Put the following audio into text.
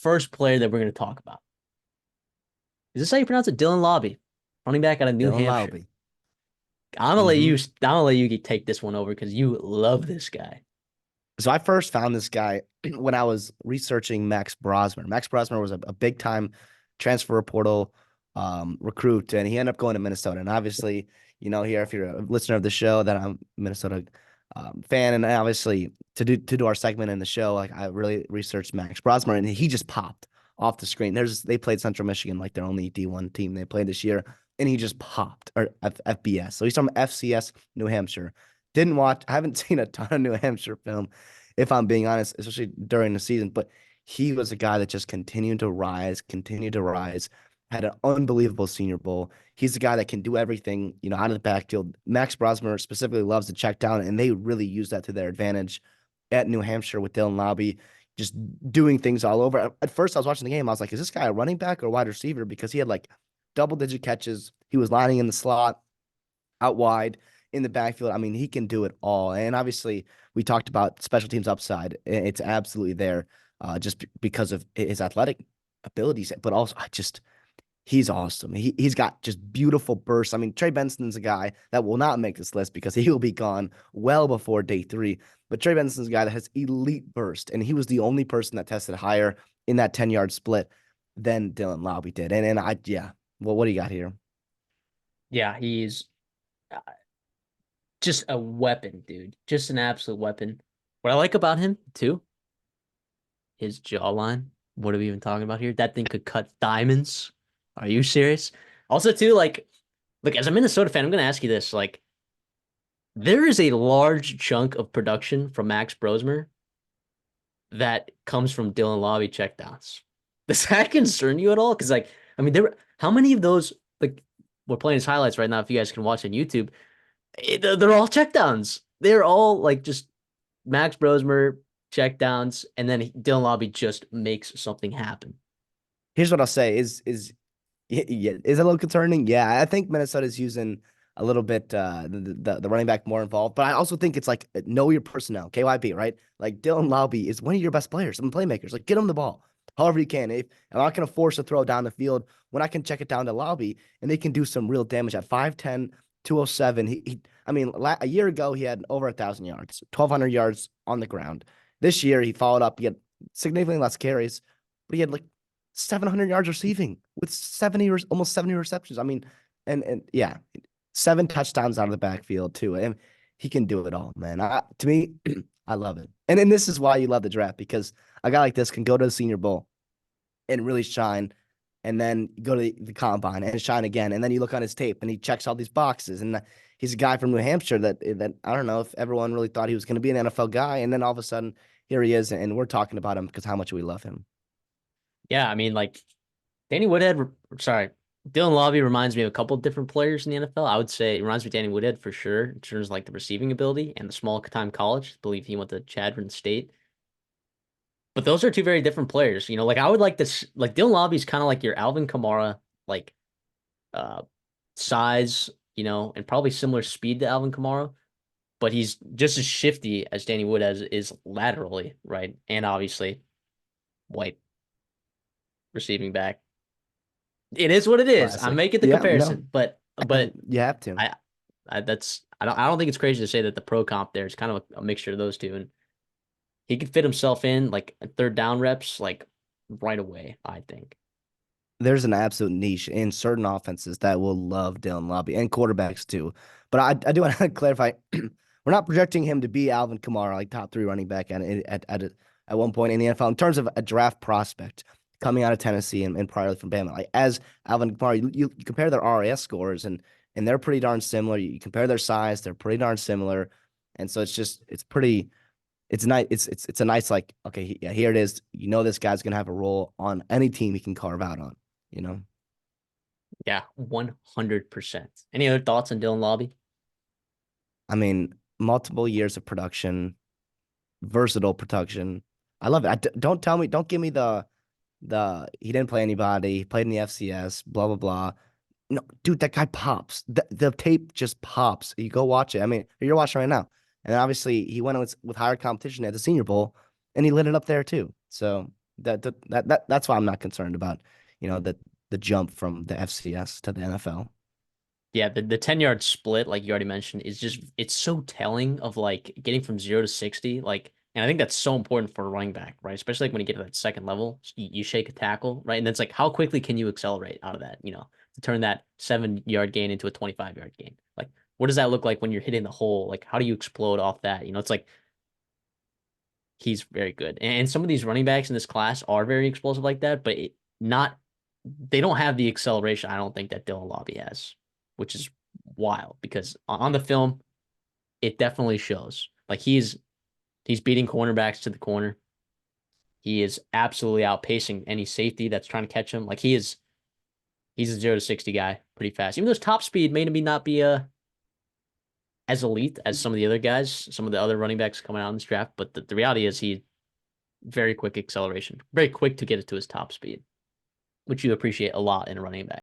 first player that we're going to talk about. Is this how you pronounce it? Dylan Laube, running back out of New Dylan Hampshire. Laube. I'm gonna let hmm you. I'm gonna let you take this one over because you love this guy. So I first found this guy when I was researching Max Brosmer. Max Brosmer was a big time transfer portal recruit, and he ended up going to Minnesota. And obviously, here if you're a listener of the show, that I'm a Minnesota fan, and obviously to do our segment in the show, like I really researched Max Brosmer, and he just popped off the screen. They played Central Michigan like their only D1 team they played this year, and he just popped or FBS. So he's from FCS New Hampshire. Didn't watch. I haven't seen a ton of New Hampshire film, if I'm being honest, especially during the season. But he was a guy that just continued to rise. Had an unbelievable Senior Bowl. He's the guy that can do everything, out of the backfield. Max Brosmer specifically loves to check down, and they really use that to their advantage at New Hampshire with Dylan Laube, just doing things all over. At first, I was watching the game. I was like, is this guy a running back or a wide receiver? Because he had like double-digit catches. He was lining in the slot, out wide, in the backfield. I mean, he can do it all. And obviously, we talked about special teams upside. It's absolutely there, just because of his athletic abilities, but also he's awesome. He's got just beautiful bursts. I mean, Trey Benson's a guy that will not make this list because he will be gone well before day 3. But Trey Benson's a guy that has elite burst, and he was the only person that tested higher in that 10-yard split than Dylan Laube did. Yeah. Well, what do you got here? Yeah, he's uh, just a weapon, dude. Just an absolute weapon. What I like about him too, his jawline. What are we even talking about here? That thing could cut diamonds. Are you serious? Also, too, like, look, as a Minnesota fan, I'm gonna ask you this: like, there is a large chunk of production from Max Brosmer that comes from Dylan Laube checkdowns. Does that concern you at all? Because, like, I mean, how many of those, like, we're playing his highlights right now. If you guys can watch on YouTube, they're all checkdowns. They're all like just Max Brosmer checkdowns, and then Dylan Laube just makes something happen. Here's what I'll say: yeah, is it a little concerning? Yeah, I think Minnesota's using a little bit the running back more involved, but I also think it's like know your personnel, KYB, right? Like Dylan Laube is one of your best players, some playmakers. Like get him the ball however you can. If I'm not going to force a throw down the field, when I can check it down to Laube and they can do some real damage at 5'10", 207. I mean, a year ago he had over 1,000 yards, 1,200 yards on the ground. This year he followed up. He had significantly less carries, but he had like 700 yards receiving with 70 or almost 70 receptions. I mean, and yeah, 7 touchdowns out of the backfield too. And he can do it all, man. To me, I love it. And this is why you love the draft, because a guy like this can go to the Senior Bowl and really shine, and then go to the combine and shine again. And then you look on his tape and he checks all these boxes. And he's a guy from New Hampshire that I don't know if everyone really thought he was going to be an NFL guy. And then all of a sudden, here he is, and we're talking about him because how much we love him. Yeah, I mean, like Danny Woodhead, sorry, Dylan Laube reminds me of a couple of different players in the NFL. I would say it reminds me of Danny Woodhead for sure in terms of like the receiving ability and the small time college. I believe he went to Chadron State. But those are two very different players. Like I would like this, like Dylan Laube is kind of like your Alvin Kamara, like uh size, and probably similar speed to Alvin Kamara, but he's just as shifty as Danny Wood is laterally, right? And obviously white receiving back. It is what it is. I'm Classic. making the Yeah, no, comparison, but you have to. I I don't think it's crazy to say that the pro comp there is kind of a mixture of those two, and he could fit himself in like third down reps like right away, I think. There's an absolute niche in certain offenses that will love Dylan Laube and quarterbacks too. But I do want to clarify, we're not projecting him to be Alvin Kamara, like top 3 running back at one point in the NFL in terms of a draft prospect coming out of Tennessee and priorly from Bama. Like as Alvin Kamara, you compare their RAS scores and they're pretty darn similar. You compare their size, they're pretty darn similar. And so it's nice. It's a nice, like, okay, yeah, here it is. This guy's gonna have a role on any team he can carve out on. You know, Yeah, 100%. Any other thoughts on Dylan Laube? I mean, multiple years of production, versatile production. I love it. Don't tell me, don't give me the he didn't play anybody. He played in the FCS. Blah blah blah. No, dude, that guy pops. The tape just pops. You go watch it. I mean, you're watching right now, and obviously he went with higher competition at the Senior Bowl, and he lit it up there too. So That's why I'm not concerned about, the jump from the FCS to the NFL. Yeah, the 10-yard split, like you already mentioned, is just it's so telling of like getting from 0 to 60. Like, and I think that's so important for a running back, right? Especially like when you get to that second level, you shake a tackle, right? And then it's like how quickly can you accelerate out of that, to turn that 7-yard gain into a 25-yard gain? Like, what does that look like when you're hitting the hole? Like, how do you explode off that? It's like he's very good. And some of these running backs in this class are very explosive like that, but not they don't have the acceleration I don't think that Dylan Laube has, which is wild because on the film it definitely shows. Like he's beating cornerbacks to the corner. He is absolutely outpacing any safety that's trying to catch him. Like he's a 0 to 60 guy pretty fast. Even though his top speed may not be as elite as some of the other guys, some of the other running backs coming out in this draft, but the reality is he very quick acceleration, very quick to get it to his top speed, which you appreciate a lot in a running back.